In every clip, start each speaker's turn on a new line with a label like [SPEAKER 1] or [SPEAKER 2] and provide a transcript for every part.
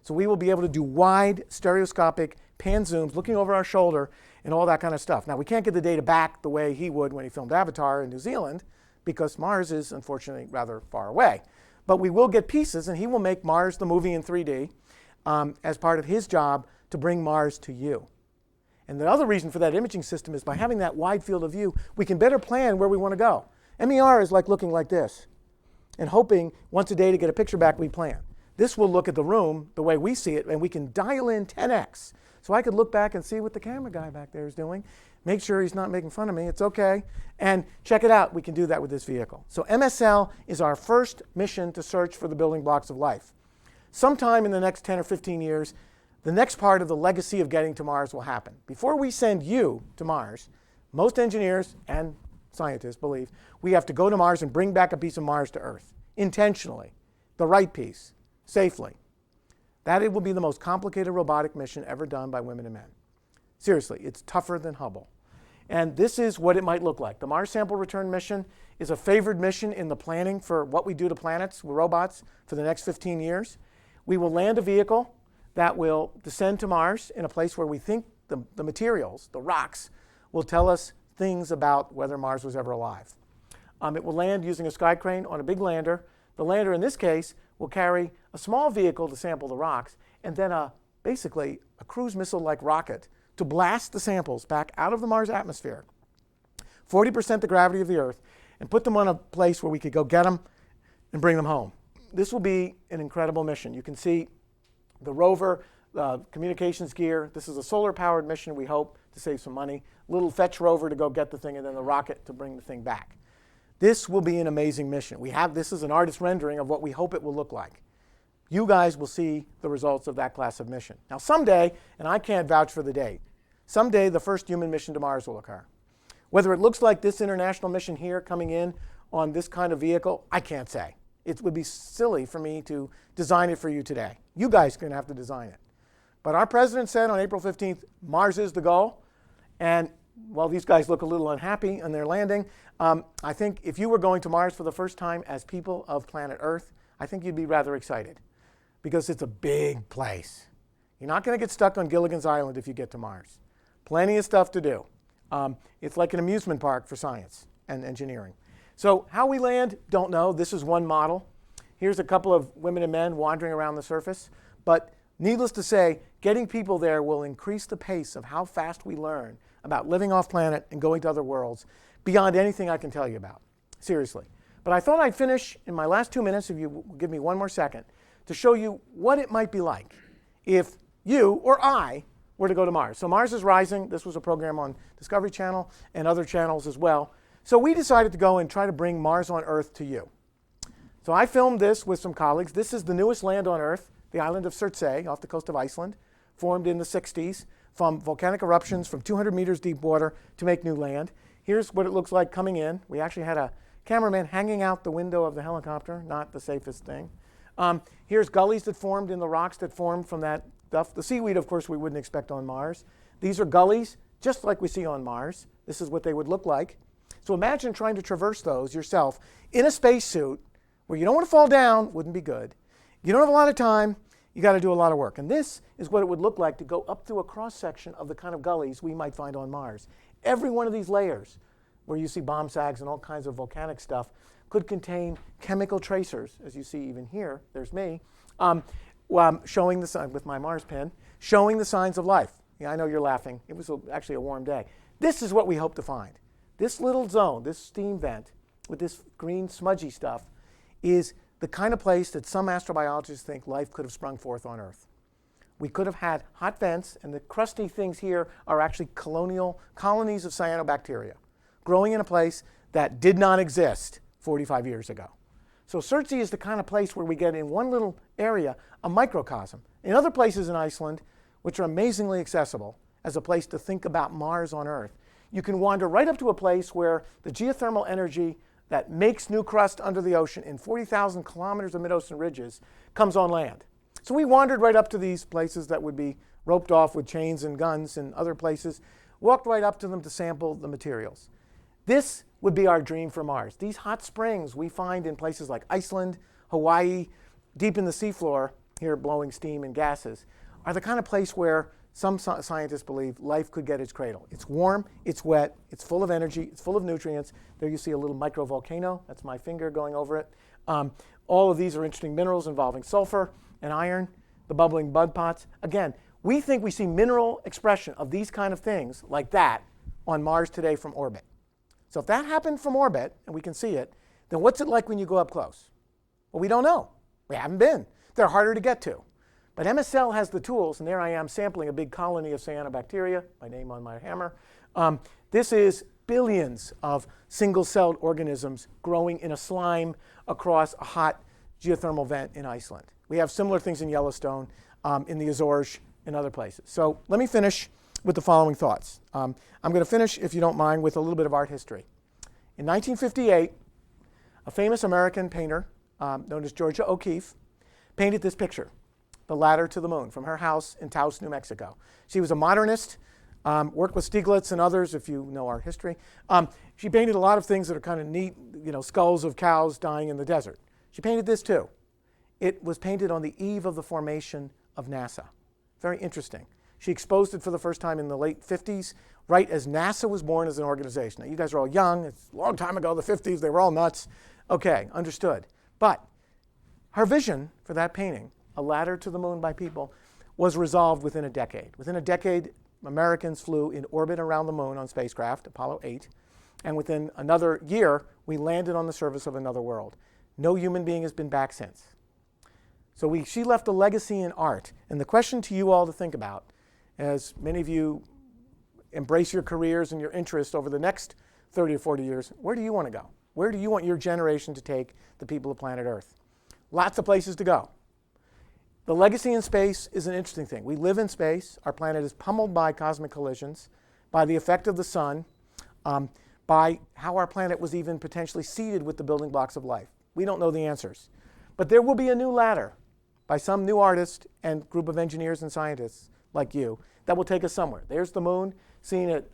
[SPEAKER 1] So we will be able to do wide stereoscopic pan zooms looking over our shoulder and all that kind of stuff. Now, we can't get the data back the way he would when he filmed Avatar in New Zealand because Mars is unfortunately rather far away. But we will get pieces, and he will make Mars the movie in 3D as part of his job to bring Mars to you. And the other reason for that imaging system is by having that wide field of view, we can better plan where we want to go. MER is like looking like this and hoping once a day to get a picture back we plan. This will look at the room the way we see it, and we can dial in 10x. So I could look back and see what the camera guy back there is doing, make sure he's not making fun of me, it's okay, and check it out. We can do that with this vehicle. So MSL is our first mission to search for the building blocks of life. Sometime in the next 10 or 15 years, the next part of the legacy of getting to Mars will happen. Before we send you to Mars, most engineers and scientists believe we have to go to Mars and bring back a piece of Mars to Earth, intentionally, the right piece, safely. That it will be the most complicated robotic mission ever done by women and men. Seriously, it's tougher than Hubble. And this is what it might look like. The Mars Sample Return mission is a favored mission in the planning for what we do to planets with robots for the next 15 years. We will land a vehicle that will descend to Mars in a place where we think the materials, the rocks, will tell us things about whether Mars was ever alive. It will land using a sky crane on a big lander. The lander, in this case, will carry a small vehicle to sample the rocks, and then basically a cruise missile-like rocket to blast the samples back out of the Mars atmosphere, 40% the gravity of the Earth, and put them on a place where we could go get them and bring them home. This will be an incredible mission. You can see the rover, communications gear. This is a solar-powered mission, we hope, to save some money. Little fetch rover to go get the thing, and then the rocket to bring the thing back. This will be an amazing mission. This is an artist rendering of what we hope it will look like. You guys will see the results of that class of mission. Now someday, and I can't vouch for the date, someday the first human mission to Mars will occur. Whether it looks like this international mission here coming in on this kind of vehicle, I can't say. It would be silly for me to design it for you today. You guys are going to have to design it. But our president said on April 15th, Mars is the goal. And while these guys look a little unhappy on their landing, I think if you were going to Mars for the first time as people of planet Earth, I think you'd be rather excited because it's a big place. You're not going to get stuck on Gilligan's Island if you get to Mars. Plenty of stuff to do. It's like an amusement park for science and engineering. So how we land, don't know. This is one model. Here's a couple of women and men wandering around the surface. But needless to say, getting people there will increase the pace of how fast we learn about living off planet and going to other worlds beyond anything I can tell you about. Seriously. But I thought I'd finish in my last 2 minutes, if you will give me one more second, to show you what it might be like if you or I were to go to Mars. So Mars is Rising. This was a program on Discovery Channel and other channels as well. So we decided to go and try to bring Mars on Earth to you. So I filmed this with some colleagues. This is the newest land on Earth, the island of Surtsey off the coast of Iceland, formed in the 60s from volcanic eruptions from 200 meters deep water to make new land. Here's what it looks like coming in. We actually had a cameraman hanging out the window of the helicopter, not the safest thing. Here's gullies that formed in the rocks that formed from that stuff. The seaweed, of course, we wouldn't expect on Mars. These are gullies, just like we see on Mars. This is what they would look like. So imagine trying to traverse those yourself in a spacesuit where you don't want to fall down, wouldn't be good. You don't have a lot of time, you got to do a lot of work. And this is what it would look like to go up through a cross-section of the kind of gullies we might find on Mars. Every one of these layers, where you see bomb sags and all kinds of volcanic stuff, could contain chemical tracers, as you see even here. There's me, showing the sign with my Mars pen, showing the signs of life. Yeah, I know you're laughing. It was actually a warm day. This is what we hope to find. This little zone, this steam vent with this green smudgy stuff, is the kind of place that some astrobiologists think life could have sprung forth on Earth. We could have had hot vents, and the crusty things here are actually colonies of cyanobacteria growing in a place that did not exist 45 years ago. So Surtsey is the kind of place where we get in one little area a microcosm. In other places in Iceland, which are amazingly accessible as a place to think about Mars on Earth, you can wander right up to a place where the geothermal energy that makes new crust under the ocean in 40,000 kilometers of mid-ocean ridges comes on land. So we wandered right up to these places that would be roped off with chains and guns and other places, walked right up to them to sample the materials. This would be our dream for Mars. These hot springs we find in places like Iceland, Hawaii, deep in the seafloor, here blowing steam and gases, are the kind of place where some scientists believe life could get its cradle. It's warm, it's wet, it's full of energy, it's full of nutrients. There you see a little microvolcano. That's my finger going over it. All of these are interesting minerals involving sulfur and iron, the bubbling bud pots. Again, we think we see mineral expression of these kind of things like that on Mars today from orbit. So if that happened from orbit, and we can see it, then what's it like when you go up close? Well, we don't know. We haven't been. They're harder to get to. But MSL has the tools, and there I am sampling a big colony of cyanobacteria, my name on my hammer. This is billions of single-celled organisms growing in a slime across a hot geothermal vent in Iceland. We have similar things in Yellowstone, in the Azores, and other places. So let me finish with the following thoughts. I'm going to finish, if you don't mind, with a little bit of art history. In 1958, a famous American painter known as Georgia O'Keeffe painted this picture, The Ladder to the Moon, from her house in Taos, New Mexico. She was a modernist, worked with Stieglitz and others, if you know our history. She painted a lot of things that are kind of neat, skulls of cows dying in the desert. She painted this too. It was painted on the eve of the formation of NASA. Very interesting. She exposed it for the first time in the late 50s, right as NASA was born as an organization. Now, you guys are all young. It's a long time ago, the 50s. They were all nuts. Okay, understood. But her vision for that painting, A Ladder to the Moon by People, was resolved within a decade. Within a decade, Americans flew in orbit around the moon on spacecraft, Apollo 8. And within another year, we landed on the surface of another world. No human being has been back since. So she left a legacy in art. And the question to you all to think about, as many of you embrace your careers and your interests over the next 30 or 40 years, where do you want to go? Where do you want your generation to take the people of planet Earth? Lots of places to go. The legacy in space is an interesting thing. We live in space. Our planet is pummeled by cosmic collisions, by the effect of the sun, by how our planet was even potentially seeded with the building blocks of life. We don't know the answers. But there will be a new ladder by some new artist and group of engineers and scientists like you that will take us somewhere. There's the moon, seen at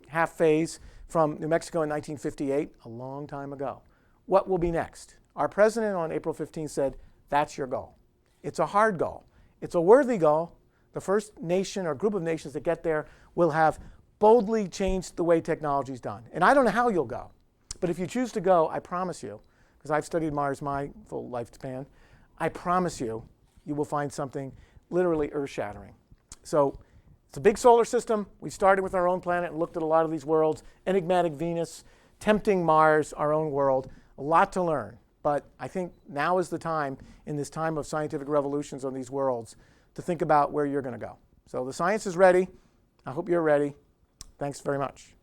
[SPEAKER 1] half phase from New Mexico in 1958, a long time ago. What will be next? Our president on April 15th said, that's your goal. It's a hard goal. It's a worthy goal. The first nation or group of nations that get there will have boldly changed the way technology is done. And I don't know how you'll go. But if you choose to go, I promise you, because I've studied Mars my full lifespan, I promise you, you will find something literally earth-shattering. So it's a big solar system. We started with our own planet and looked at a lot of these worlds. Enigmatic Venus, tempting Mars, our own world. A lot to learn. But I think now is the time, in this time of scientific revolutions on these worlds, to think about where you're going to go. So the science is ready. I hope you're ready. Thanks very much.